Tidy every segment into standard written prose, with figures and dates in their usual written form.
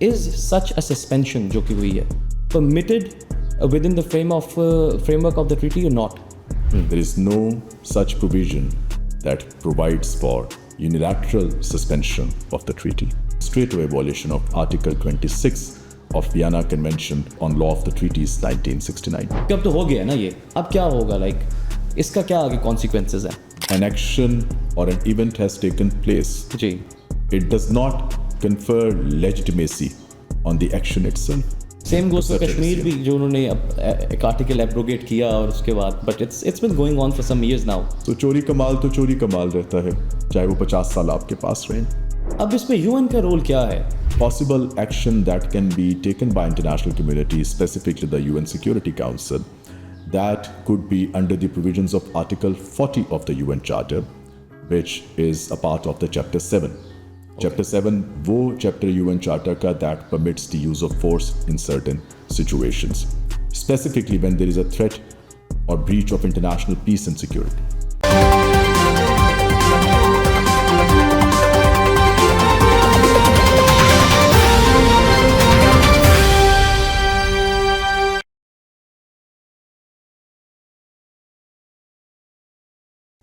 is such a suspension जो की हुई है permitted within the framework of the treaty or not? There is no such provision that provides for unilateral suspension of the treaty. Straightaway violation of Article 26 of Vienna Convention on Law of the Treaties 1969. अब तो हो गया ना ये, अब क्या होगा, इसका क्या आगे consequences है? An action or an event has taken place. जी. It does not confer legitimacy on the action itself. Same goes for Kashmir भी, जो उन्होंने एक आर्टिकल एब्रोगेट किया और उसके बाद, but it's been going on for some years now. तो चोरी कमाल रहता है, चाहे वो 50 साल आपके पास रहे. अब इसमें यूएन का रोल क्या है? Possible action that can be taken by international community, specifically the UN Security Council, that could be under the provisions of Article 40 of the UN Charter, which is a part of the Chapter 7. Chapter 7 वो chapter UN Charter का that permits the use of force in certain situations, specifically when there is a threat or breach of international peace and security.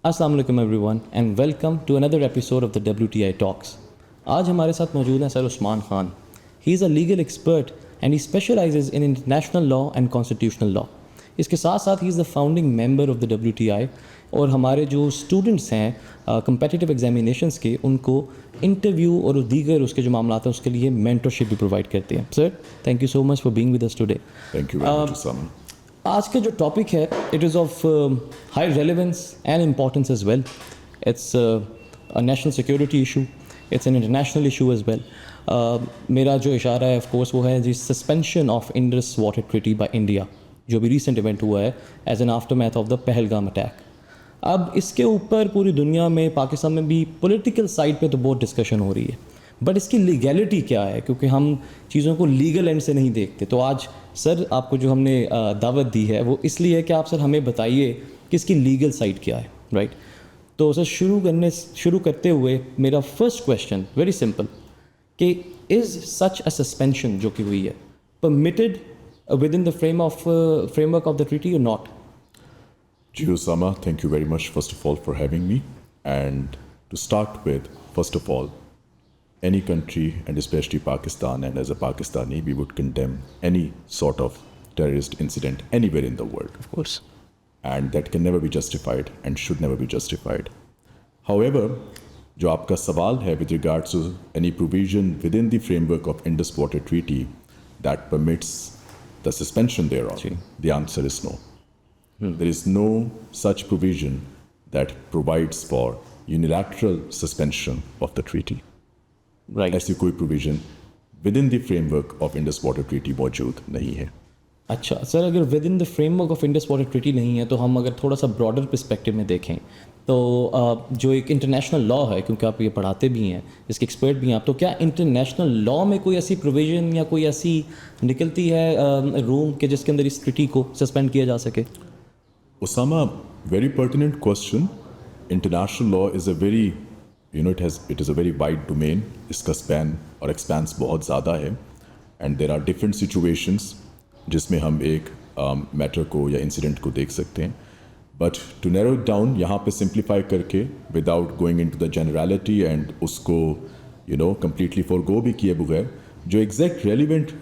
अस्सलाम वालेकुम everyone and welcome to another episode of the WTI talks. आज हमारे साथ मौजूद हैं sir Usman Khan. He is a legal expert and he specialises in international law and constitutional law. इसके साथ साथ he is the founding member of the WTI और हमारे जो स्टूडेंट्स हैं कम्पिटिटिव एग्जामिनेशंस के, उनको इंटरव्यू और दीगर उसके जो मामला हैं उसके लिए मेंटरशिप भी प्रोवाइड करते हैं. Sir, thank you so much for being with us today. Thank you very much. आज का जो टॉपिक है, it is of high relevance and importance as well. It's a national security issue, it's an international issue as well. मेरा जो इशारा है of course वो है जी suspension of Indus water treaty by India, जो भी रिसेंट इवेंट हुआ है as an aftermath of the Pahalgam attack. अब इसके ऊपर पूरी दुनिया में, पाकिस्तान में भी पॉलिटिकल साइड पे तो बहुत डिस्कशन हो रही है, बट इसकी लीगैलिटी क्या है, क्योंकि हम चीज़ों को लीगल एंड से नहीं देखते. तो आज सर आपको जो हमने दावत दी है वो इसलिए है कि आप सर हमें बताइए कि इसकी लीगल साइड क्या है, राइट? तो सर शुरू करते हुए मेरा फर्स्ट क्वेश्चन वेरी सिंपल कि इज़ सच अ सस्पेंशन जो की हुई है permitted with in the framework of the treaty और not? Ji Osama, thank you very much first of all for having me. And to start with, first of all, any country and especially Pakistan, and as a Pakistani we would condemn any sort of terrorist incident anywhere in the world, of course, and that can never be justified and should never be justified. However, जो आपका सवाल है with regards to any provision within the framework of Indus Water Treaty that permits the suspension thereof, the answer is no. There is no such provision that provides for unilateral suspension of the treaty. Right. ऐसी कोई provision with in the framework of Indus water treaty मौजूद नहीं है. अच्छा sir, अगर with in the framework of Indus water treaty नहीं है तो हम अगर थोड़ा सा ब्रॉडर पर्सपेक्टिव में देखें तो जो एक इंटरनेशनल लॉ है, क्योंकि आप ये पढ़ाते भी हैं, इसके एक्सपर्ट भी हैं आप, तो क्या इंटरनेशनल लॉ में कोई ऐसी प्रोविजन या कोई ऐसी निकलती है रूम के जिसके अंदर इस ट्रीटी को सस्पेंड किया जा सके? Osama, very pertinent question. International law is a very, it is a very wide domain. इसका span और expanse बहुत ज़्यादा है, and there are different situations जिसमें हम एक matter को या incident को देख सकते हैं. But to narrow it down, यहाँ पे simplify करके without going into the generality and उसको completely forego भी किए बगैर, जो exact relevant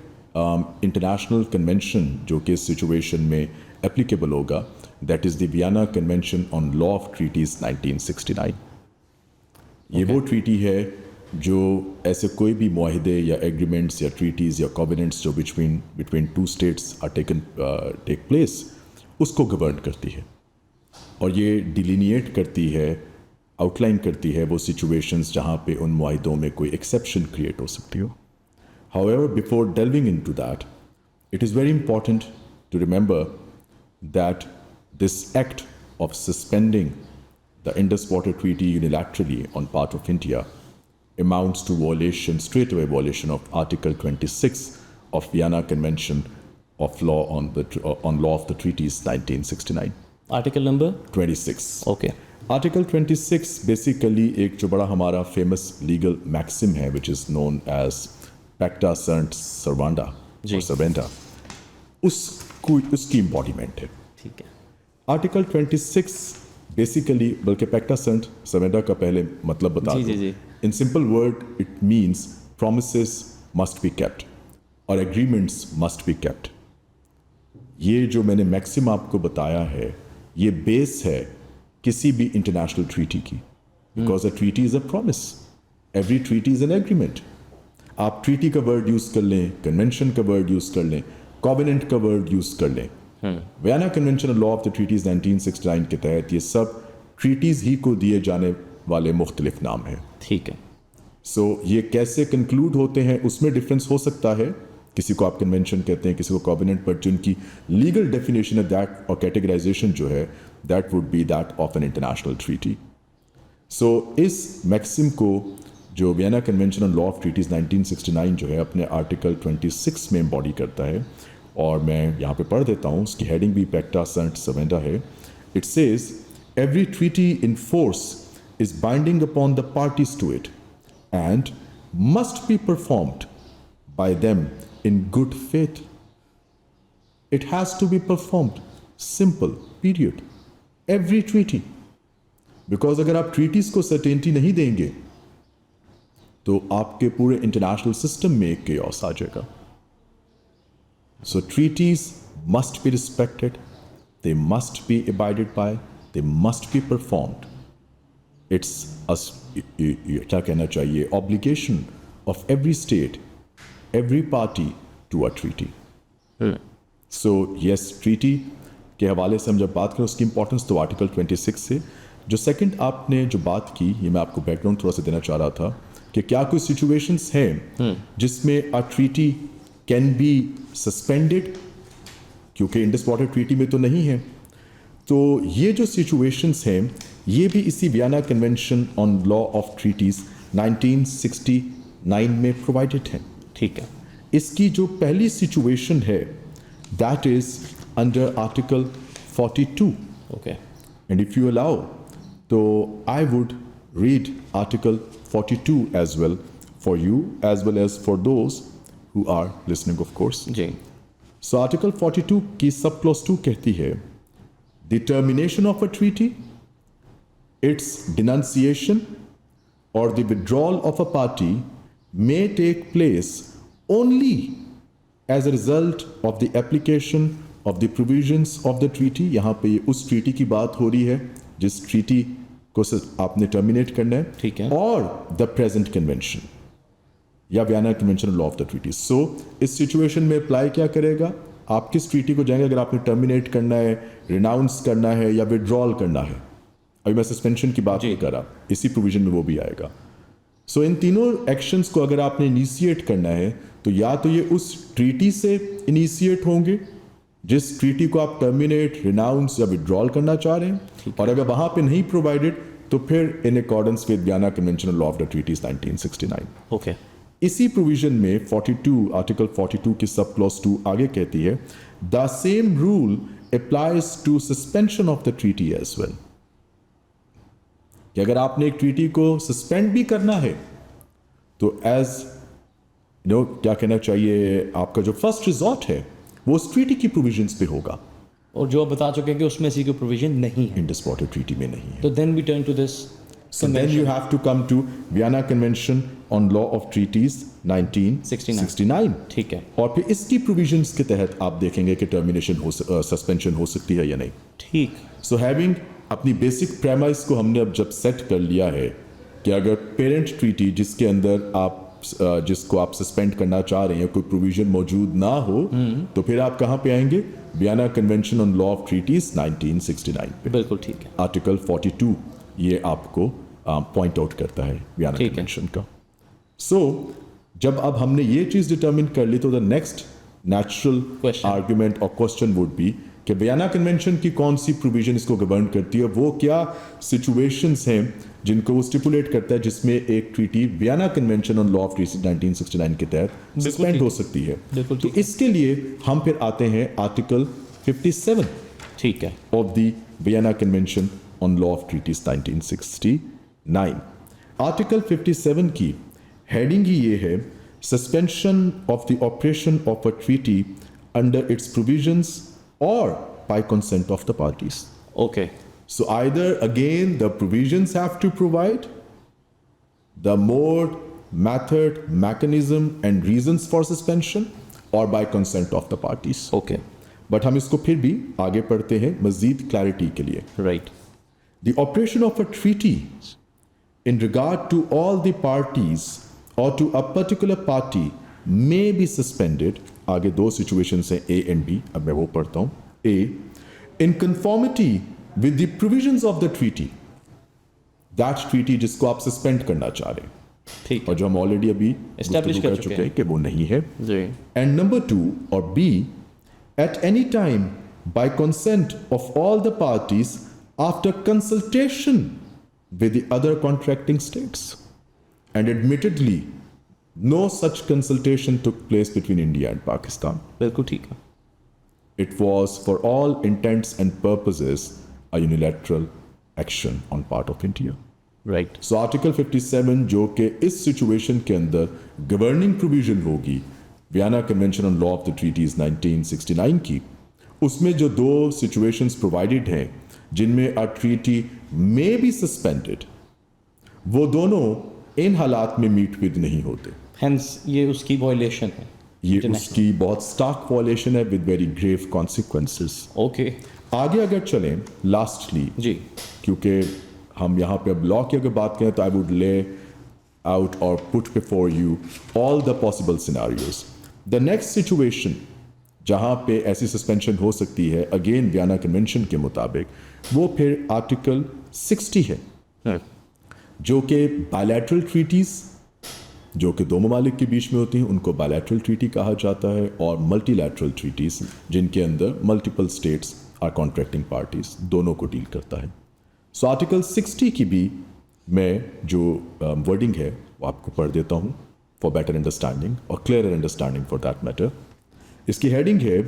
international convention जो कि इस situation में applicable होगा, that is the Vienna Convention on Law of Treaties 1969. ये वो ट्रीटी है जो ऐसे कोई भी मुआहिदे या एग्रीमेंट्स या ट्रीटीज़ या कॉवेनेंट्स जो between two states are take place उसको गवर्न करती है, और ये डिलीनिएट करती है, आउटलाइन करती है वो सिचुएशंस जहाँ पे उन मुआहिदों में कोई एक्सेप्शन क्रिएट हो सकती हो. However, before delving into that, it is very important to remember that this act of suspending the Indus Water Treaty unilaterally on part of India amounts to straightaway violation of Article 26 of Vienna Convention of Law on Law of the Treaties 1969. Article number? 26. Okay. Article 26 basically एक जो बड़ा हमारा famous legal maxim है which is known as pacta sunt servanda जी। Servanda, उसकी embodiment है। ठीक है। आर्टिकल 26 बेसिकली, बल्कि पैक्टा सर्ट सर्वेंटा का पहले मतलब बता जी, दूं। जी, जी। In simple word it means promises must be kept और agreements must be kept। ये जो मैंने मैक्सिम आपको बताया है, ये बेस है किसी भी इंटरनेशनल ट्रीटी की, because a treaty is a promise, every treaty is an agreement. आप ट्रीटी का वर्ड यूज कर लें, कन्वेंशन का वर्ड यूज कर लें, कॉवेनेंट का वर्ड यूज कर लें, Vienna convention law of the treaties 1969 के तहत ये सब ट्रीटीज ही को दिए जाने वाले मुख्तलिफ नाम हैं। ठीक है। सो ये कैसे कंक्लूड होते हैं उसमें डिफरेंस हो सकता है, किसी को आप कन्वेंशन कहते हैं, किसी को कॉवेनेंट, बट जिनकी लीगल डेफिनेशन है दैट और कैटेगराइजेशन जो है that would be that of an international treaty. So इस मैक्सिम को जो Vienna convention on law of treaties 1969 जो है अपने आर्टिकल 26 में एम्बॉडी करता है, और मैं यहाँ पे पढ़ देता हूँ, उसकी हेडिंग भी पैक्टा सर्ट सर्वेंटा है। It says every treaty in force is binding upon the parties to it and must be performed by them in good faith. It has to be performed. Simple. Period. Every treaty. Because अगर आप treaties को certainty नहीं देंगे तो आपके पूरे international system में एक chaos आ जाएगा। So treaties must be respected. They must be abided by. They must be performed. It's क्या कहना चाहिए, obligation of every state, every party to a treaty. So yes, treaty के हवाले से हम जब बात करें उसकी इंपॉर्टेंस तो आर्टिकल 26 से। जो सेकंड आपने जो बात की, ये मैं आपको बैकग्राउंड थोड़ा सा देना चाह रहा था कि क्या कोई सिचुएशंस हैं जिसमें a treaty can be suspended, क्योंकि इंडस वाटर ट्रीटी में तो नहीं है। तो ये जो सिचुएशंस हैं ये भी इसी Vienna convention on law of treaties 1969 में प्रोवाइडेड हैं। ठीक है। इसकी जो पहली सिचुएशन है that is under article 42। Okay. And if you allow तो I would read article 42 as well for you as well as for those who are listening of course. जी। सो आर्टिकल 42 की सब क्लॉज 2 कहती है the termination of a treaty, its denunciation or the withdrawal of a party may take place only as a result of the application of the provisions of the treaty। यहाँ पे उस treaty की बात हो रही है जिस ट्रीटी को आपने टर्मिनेट करना है। ठीक है। और द प्रेजेंट कन्वेंशन या Vienna convention law of the treaty. So इस सिचुएशन में अप्लाई क्या करेगा, आप किस ट्रीटी को जाएंगे अगर आपने टर्मिनेट करना है, रिनाउंस करना है या विड्रॉल करना है। अभी मैं सस्पेंशन की बात नहीं कर रहा, इसी प्रोविजन में वो भी आएगा। सो इन तीनों एक्शंस को अगर आपने इनिशिएट करना है तो या तो ये उस ट्रीटी से इनिशिएट होंगे जिस ट्रीटी को आप टर्मिनेट, रिनाउंस या विड्रॉल करना चाह रहे हैं, और अगर वहां पे नहीं प्रोवाइडेड तो फिर in accordance with Vienna convention law of the treaties 1969। Okay. इसी प्रोविजन में 42 आर्टिकल 42 की सब क्लॉज 2 आगे कहती है the same rule applies to suspension of the treaty as well. कि अगर आपने एक ट्रीटी को सस्पेंड भी करना है तो एज क्या कहना चाहिए, आपका जो फर्स्ट रिजॉर्ट है वो उस ट्रीटी की प्रोविजंस पे होगा, और जो आप बता चुके हैं कि उसमें ऐसी कोई प्रोविजन नहीं है, इंडस वाटर ट्रीटी में नहीं है। तो then we turn to this. So then you have to come to Vienna Convention on Law of Treaties 1969। ठीक है। और फिर इसकी प्रोविजंस के तहत आप देखेंगे कि टर्मिनेशन हो सस्पेंशन हो सकती है या नहीं। ठीक। सो हैविंग अपनी बेसिक प्रेमाइस को हमने अब जब सेट कर लिया है कि अगर पेरेंट ट्रीटी जिसके अंदर आप जिसको आप सस्पेंड करना चाह रहे हैं कोई प्रोविजन मौजूद ना हो, तो फिर आप कहाँ पे आएंगे, Vienna convention on law of treaties 1969 पे। बिल्कुल ठीक है। आर्टिकल 42 ये आपको पॉइंट आउट करता है वियना कन्वेंशन का। सो जब अब हमने ये चीज डिटरमिन कर ली तो द नेक्स्ट नेचुरल आर्ग्यूमेंट और क्वेश्चन वुड बी कि वियना कन्वेंशन की कौन सी प्रोविजन इसको गवर्न करती है, वो क्या सिचुएशंस हैं जिनको वो स्टिपुलेट करता है जिसमें एक treaty Vienna convention on law of treaties 1969 के तहत सस्पेंड हो सकती है। तो इसके लिए हम फिर आते हैं आर्टिकल 57 ठीक है of the Vienna convention on law of treaties 1969। Article 57 की हेडिंग ही ये है suspension of the operation of a treaty under its provisions or by consent of the parties. Okay. So either again the provisions have to provide the mode, method, mechanism and reasons for suspension or by consent of the parties. Okay. But हम इसको फिर भी आगे पढ़ते हैं मजीद clarity के लिए. Right. The operation of a treaty in regard to all the parties or to a particular party may be suspended. आगे दो situations हैं A and B. अब मैं वो पढ़ता हूँ. A, in conformity with the provisions of the treaty. That treaty जिसको आप suspend करना चाह रहे हैं. ठीक और है. जो हम ऑलरेडी अभी Establish गुफ्तगू कर कर चुके चुके हैं कि वो नहीं है. जी. And number 2 or B, at any time by consent of all the parties after consultation with the other contracting states. And admittedly, no such consultation took place between India and Pakistan. बिल्कुल ठीक है. It was, for all intents and purposes, a unilateral action on part of India. Right. So Article 57 जो कि इस situation के अंदर governing provision होगी Vienna convention on law of the treaties 1969 की, उसमें जो दो सिचुएशंस प्रोवाइडेड हैं जिनमें a treaty may be suspended, वो दोनों इन हालात में मीट विद नहीं होते. Hence ये उसकी वायलेशन है. ये International. उसकी बहुत स्टार्क वायलेशन है with very grave consequences. Okay. आगे अगर चलें लास्टली, जी. क्योंकि हम यहाँ पे अब लॉ की अगर बात करें तो आई वुड ले out or put before you all the possible scenarios. The next situation जहाँ पे ऐसी सस्पेंशन हो सकती है अगेन वियना कन्वेंशन के मुताबिक, वो फिर आर्टिकल 60 है Right. जो कि बायलैटरल ट्रीटीज जो कि दो ममालिक के बीच में होती हैं उनको बायलैटरल ट्रीटी कहा जाता है, और मल्टीलैटरल ट्रीटीज जिनके अंदर multiple states are contracting parties दोनों को डील करता है. सो आर्टिकल 60 की भी मैं जो वर्डिंग है वो आपको पढ़ देता हूँ फॉर बेटर अंडरस्टैंडिंग और clear understanding for that matter. इसकी हेडिंग है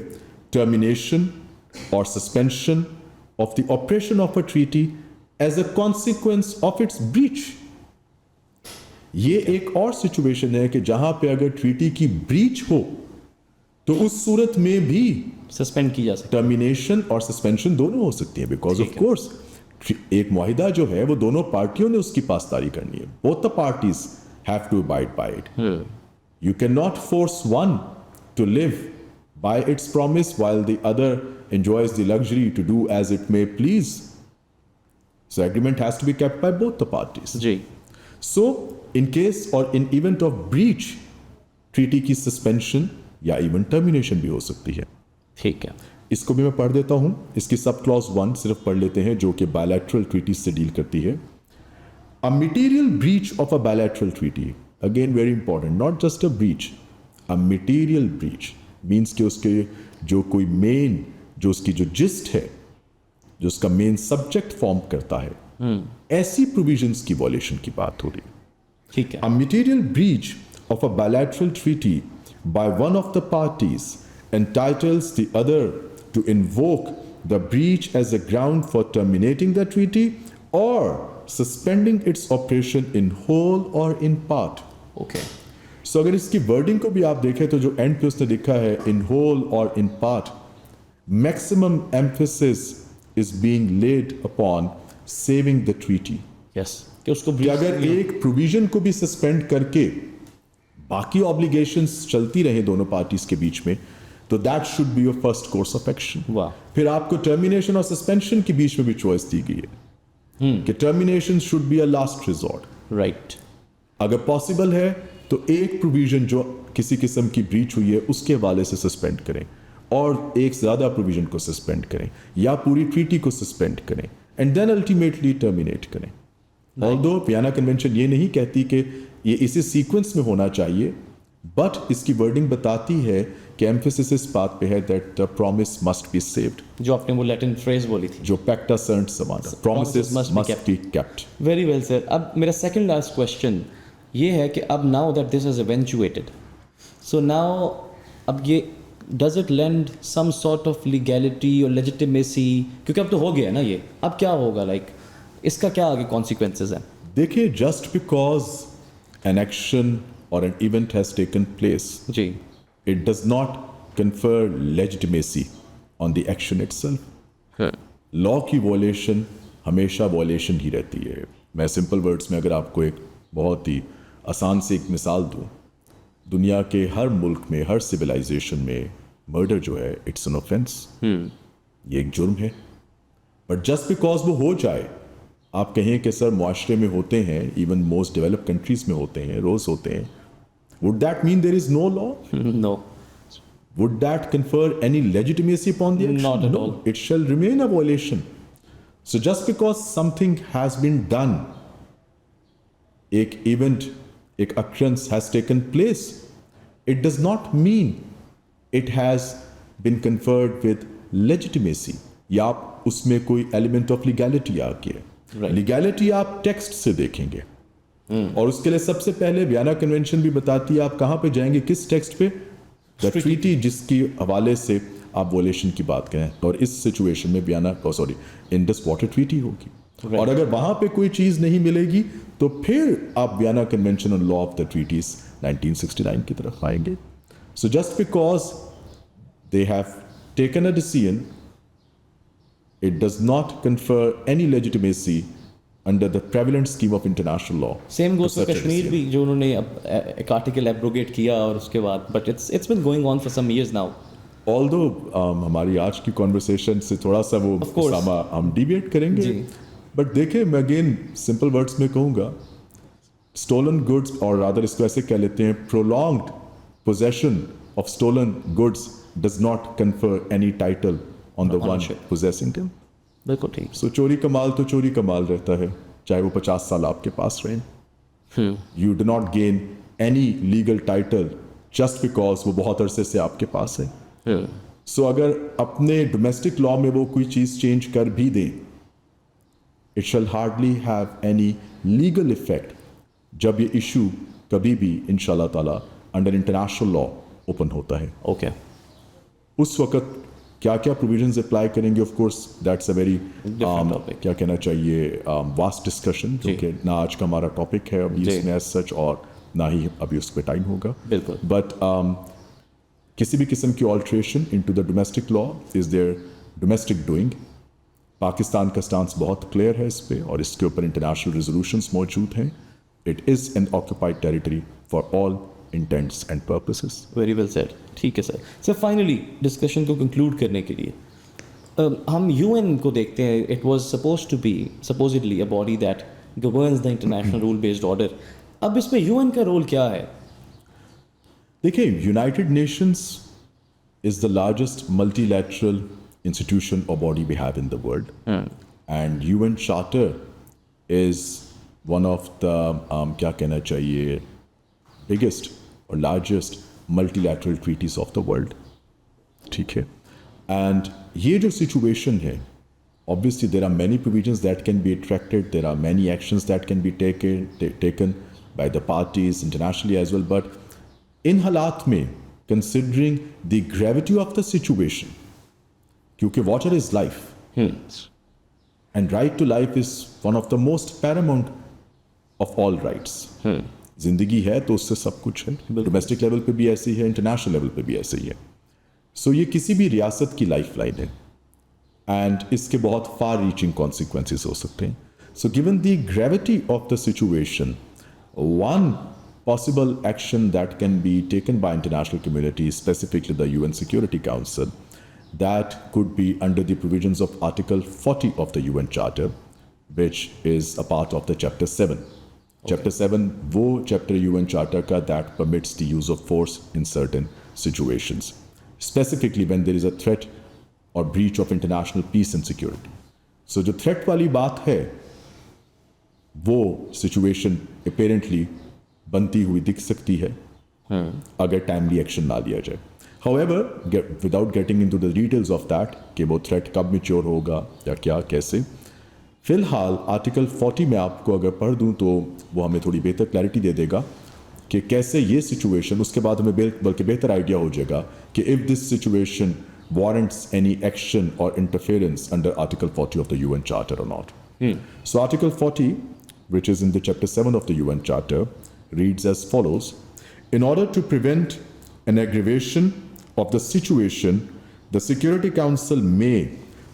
टर्मिनेशन और suspension of the operation of a treaty as a consequence of its breach. ये एक और सिचुएशन है कि जहां पे अगर ट्रीटी की ब्रीच हो तो उस सूरत में भी सस्पेंड की जा सकती टर्मिनेशन और सस्पेंशन दोनों हो सकती है. बिकॉज ऑफ कोर्स एक मुआहिदा जो है वो दोनों पार्टियों ने उसकी पासदारी करनी है. Both the parties have to abide by it. You can not force one to live by its promise while the other enjoys the luxury to do as it may please. So agreement has to be kept by both the parties. जी. So in case or in event of breach, treaty की suspension या even termination भी हो सकती है. ठीक है. इसको भी मैं पढ़ देता हूं. इसकी सब क्लॉज 1 सिर्फ पढ़ लेते हैं जो कि bilateral treaties से डील करती है. A material breach of a bilateral treaty, again very important, not just a breach, a material breach means कि उसके जो कोई मेन जो उसकी जो जिस्ट है जो उसका मेन सब्जेक्ट फॉर्म करता है, ऐसी प्रोविजंस की वॉलेशन की बात हो रही है. ठीक है. A material breach of a bilateral treaty by one of the parties entitles the other to invoke the breach as a ground for terminating the treaty or suspending its operation in whole or in part. Okay. So अगर इसकी wording को भी आप देखें तो जो and पे उसने लिखा है in whole or in part, maximum emphasis is being laid upon saving the treaty. Yes. कि उसको कि अगर एक प्रोविजन को भी सस्पेंड करके बाकी ऑब्लिगेशंस चलती रहे दोनों पार्टीज के बीच में, तो that should be your first course of action. वाह. फिर आपको टर्मिनेशन और सस्पेंशन के बीच में भी चॉइस दी गई है कि termination should be a last resort. Right. अगर पॉसिबल है तो एक प्रोविजन जो किसी किस्म की ब्रीच हुई है उसके हवाले से सस्पेंड करें और एक ज़्यादा प्रोविजन को सस्पेंड करें या पूरी ट्रीटी को सस्पेंड करें एंड देन अल्टीमेटली टर्मिनेट करें. ऑल्दो वियना कन्वेंशन ये नहीं कहती कि ये इसी सीक्वेंस में होना चाहिए, बट इसकी वर्डिंग बताती है कि एम्फेसिस इस बात पे है that the promise must be saved. जो आपने वो लैटिन फ्रेज बोली थी, जो pacta sunt servanda, promises must be kept. Very well sir. अब मेरा सेकंड लास्ट क्वेश्चन ये है कि अब now that this is eventuated, so now अब ये does it lend some sort of legality और लेजिटिमेसी, क्योंकि अब तो हो गया ना ये, अब क्या होगा, लाइक इसका क्या आगे कॉन्सिक्वेंसेज हैं? देखिए, just because an action or an event has taken place, जी it does not confer legitimacy on the action itself. लॉ की वॉलेशन हमेशा वॉलेशन ही रहती है. मैं सिंपल वर्ड्स में अगर आपको एक बहुत ही आसान से एक मिसाल दूं, दुनिया के हर मुल्क में, हर सिविलाइजेशन में मर्डर जो है इट्स एन ऑफेंस, ये एक जुर्म है. बट जस्ट बिकॉज वो हो जाए, आप कहें कि सर मुआशरे में होते हैं, इवन मोस्ट डेवलप्ड कंट्रीज में होते हैं, रोज होते हैं, would that mean there is no law? No. Would that confer any legitimacy upon the action? Not at No, all. it shall remain a violation. So just because something has been done, एक event, एक occurrence has taken place, it does not mean it has been conferred with legitimacy. या आप उसमें कोई element of legality आ गया. Right. Legality आप text से देखेंगे. और उसके लिए सबसे पहले वियना कन्वेंशन भी बताती है आप कहाँ पे जाएंगे, किस टेक्स्ट पे? द ट्रीटी जिसकी हवाले से आप वोलेशन की बात करें, और इस सिचुएशन में वियना इंडस वाटर ट्रीटी होगी. और अगर वहां पे कोई चीज नहीं मिलेगी तो फिर आप Vienna convention on law of the treaties 1969 की तरफ आएंगे. So just because they have taken a decision, it does not confer any legitimacy under the prevalent scheme of international law. Same goes to for such a Kashmir decision. भी, जो उन्होंने एक article abrogate किया और उसके बाद, but it's been going on for some years now. Although हमारी आज की कॉन्वर्सेशन से थोड़ा सा वो Of course. सामा हम डिबेट करेंगे, जी. बट देखें मैं अगेन सिंपल वर्ड्स में कहूँगा, स्टोलन गुड्स, और रादर इसको ऐसे कह लेते हैं, prolonged possession of stolen goods does not confer any title on the one Ownership. Possessing them. बिल्कुल ठीक. सो चोरी का माल तो चोरी का माल रहता है, चाहे वो 50 साल आपके पास रहे. You do not gain any legal title just because वो बहुत अरसे से आपके पास है. सो अगर अपने डोमेस्टिक लॉ में वो कोई चीज चेंज कर भी दें, it shall hardly have any legal effect जब ये इशू कभी भी इंशाल्लाह ताला अंडर इंटरनेशनल लॉ ओपन होता है. ओके. उस वक्त क्या क्या प्रोविजंस अप्लाई करेंगे, of course that's a very topic. क्या कहना चाहिए वास्ट डिस्कशन, जो कि ना आज का हमारा टॉपिक है अभी जी. इसमें एज सच, और ना ही अभी उस पर टाइम होगा. बिल्कुल. बट किसी भी किस्म की alteration into the domestic law is there domestic doing. Pakistan का स्टांस बहुत क्लियर है इस पे, और इसके ऊपर इंटरनेशनल रेजोल्यूशंस मौजूद हैं. It is an occupied territory for all intents and purposes. Very well said. ठीक है सर. सर फाइनली डिस्कशन को कंक्लूड करने के लिए हम यूएन को देखते हैं. It was supposed to be supposedly a body that governs the international rule based order. अब इसमें यूएन का रोल क्या है? देखिए, United Nations is the largest multilateral institution और body we have in the world, and UN charter is one of the क्या कहना चाहिए बिगेस्ट और largest multilateral treaties of the world. ठीक है, एंड ये जो सिचुएशन है, obviously there are many provisions that can be attracted, there are many actions that can be taken by the parties internationally as well, but in हालात में, considering the gravity of the situation, क्योंकि water is life, and right to life is one of the most paramount of all rights. जिंदगी है तो उससे सब कुछ है. डोमेस्टिक लेवल पे भी ऐसे ही है, इंटरनेशनल लेवल पे भी ऐसे ही है. सो ये किसी भी रियासत की लाइफ लाइन है, एंड इसके बहुत फार रीचिंग कॉन्सिक्वेंसेस हो सकते हैं. So given the gravity of the situation, one possible action that can be taken by international community, specifically the UN Security Council, that could be under the provisions of Article 40 of the UN Charter, which is a part of the Chapter 7. Chapter 7 वो chapter UN Charter का that permits the use of force in certain situations, specifically when there is a threat or breach of international peace and security. So जो threat वाली बात है, वो situation apparently बनती हुई दिख सकती है अगर टाइमली एक्शन ना लिया जाए. However, without getting into the details of that, कि वो threat कब mature होगा या क्या कैसे, फिलहाल आर्टिकल 40 में आपको अगर पढ़ दूं तो वो हमें थोड़ी बेहतर क्लैरिटी दे देगा कि कैसे ये सिचुएशन, उसके बाद हमें बल्कि बेहतर आइडिया हो जाएगा कि if this situation warrants any action or interference under Article 40 of the UN Charter or not. So Article 40, which is in the Chapter 7 of the UN Charter, reads as follows: In order to prevent an aggravation of the situation, the Security Council may,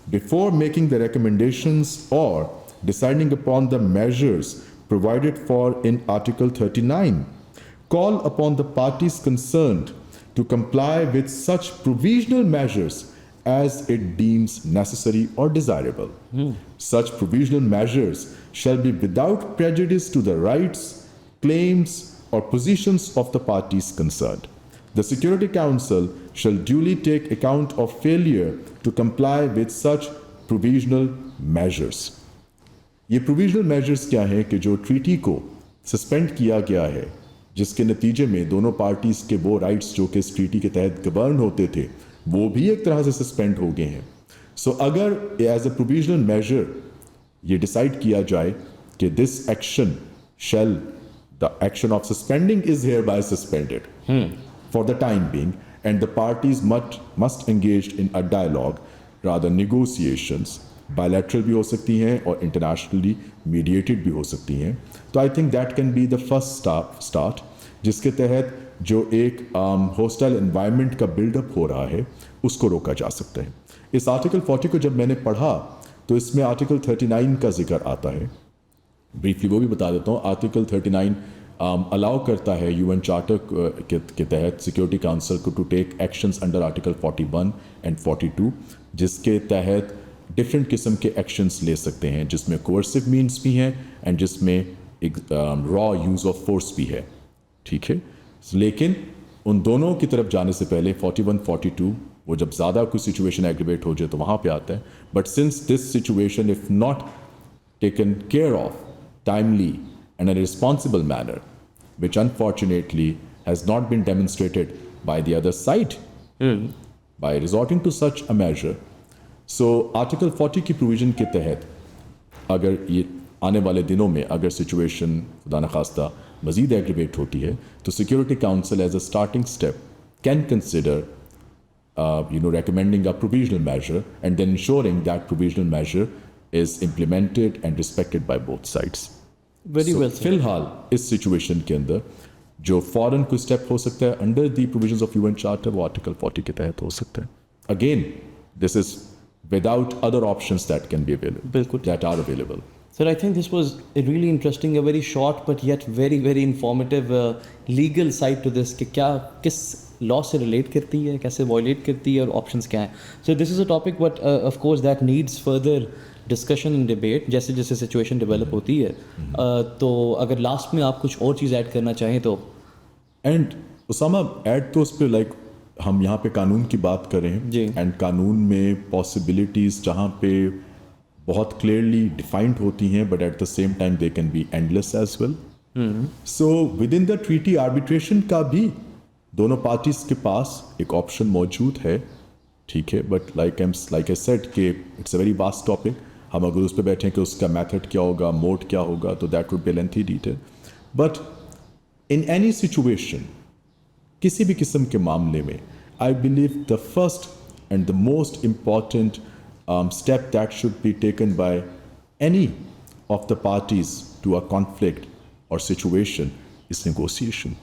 before making the recommendations or deciding upon the measures provided for in Article 39, call upon the parties concerned to comply with such provisional measures as it deems necessary or desirable. Such provisional measures shall be without prejudice to the rights, claims, or positions of the parties concerned. The Security Council shall duly take account of failure to comply with such provisional measures. ये provisional measures क्या हैं कि जो treaty को suspend किया गया है, जिसके नतीजे में दोनों parties के वो rights जो कि इस treaty के तहत govern होते थे, वो भी एक तरह से suspend हो गए हैं. So अगर as a provisional measure ये decide किया जाए कि this action shall, the action of suspending is hereby suspended for the time being, and the parties must engage in a dialogue, rather negotiations, bilateral भी हो सकती हैं और internationally mediated भी हो सकती हैं. तो I think that can be the first start जिसके तहत जो एक hostile environment का build-up हो रहा है उसको रोका जा सकता है. इस आर्टिकल 40 को जब मैंने पढ़ा तो इसमें आर्टिकल 39 का जिक्र आता है. ब्रीफली वो भी बता देता हूँ. आर्टिकल 39 अलाउ करता है यूएन चार्टर के तहत सिक्योरिटी काउंसिल को to take actions under article 41 and 42, जिसके तहत डिफरेंट किस्म के एक्शंस ले सकते हैं, जिसमें कोर्सिव मीन्स भी हैं एंड जिसमें एक रॉ यूज़ ऑफ फोर्स भी है. ठीक है, लेकिन उन दोनों की तरफ जाने से पहले 41, 42 वो जब ज़्यादा कोई सिचुएशन एग्रीवेट हो जाए तो वहाँ पे आता है. But since this situation if not taken care of timely and in a responsible manner, which unfortunately has not been demonstrated by the other side by resorting to such a measure. So Article 40 की provision के तहत अगर ये आने वाले दिनों में अगर सिचुएशन खुदा न खास्ता मज़ीद एग्रीवेट होती है तो security council as a starting step can consider recommending a provisional measure and then ensuring that provisional measure is implemented and respected by both sides. Very well said. फिलहाल इस सिचुएशन के अंदर जो फॉरन कोई स्टेप हो सकता है under the provisions of UN charter वो आर्टिकल 40 के तहत हो सकता है. Again this is without other options that can be available. बिल्कुल. That are available. Sir, I think this was really interesting, a very short but yet very, very informative legal side to this कि क्या किस law से relate करती है, कैसे violet करती है और ऑप्शंस क्या हैं. So this is a topic but of course that needs further discussion and debate जैसे जैसे सिचुएशन डेवलप होती है. तो अगर लास्ट में आप कुछ और चीज़ ऐड करना चाहें तो. एंड उसामा ऐड तो उस पर लाइक हम यहाँ पे कानून की बात करें एंड कानून में पॉसिबिलिटीज़ जहाँ पे बहुत क्लियरली डिफाइंड होती हैं but at the same time they can be endless as well. So within the treaty arbitration का भी दोनों पार्टीज के पास एक ऑप्शन मौजूद है. ठीक है, बट लाइक आई सेड कि it's a very vast topic. हम अगर उस पर बैठें कि उसका मेथड क्या होगा, मोड क्या होगा, तो that would B lengthy detail. But in any situation किसी भी किस्म के मामले में I believe the first and the most important step that should be taken by any of the parties to a conflict or situation is negotiation.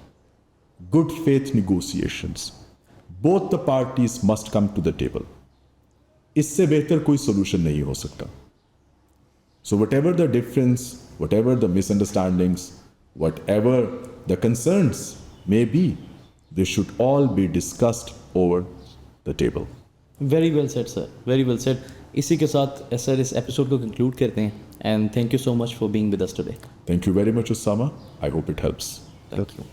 Good faith negotiations. Both the parties must come to the table. इससे बेहतर कोई solution नहीं हो सकता. So whatever the difference, whatever the misunderstandings, whatever the concerns may be, they should all be discussed over the table. Very well said sir, very well said. इसी के साथ sir इस एपिसोड को कंक्लूड करते हैं and thank you so much for being with us today. Thank you very much, Osama. I hope it helps. Thank you.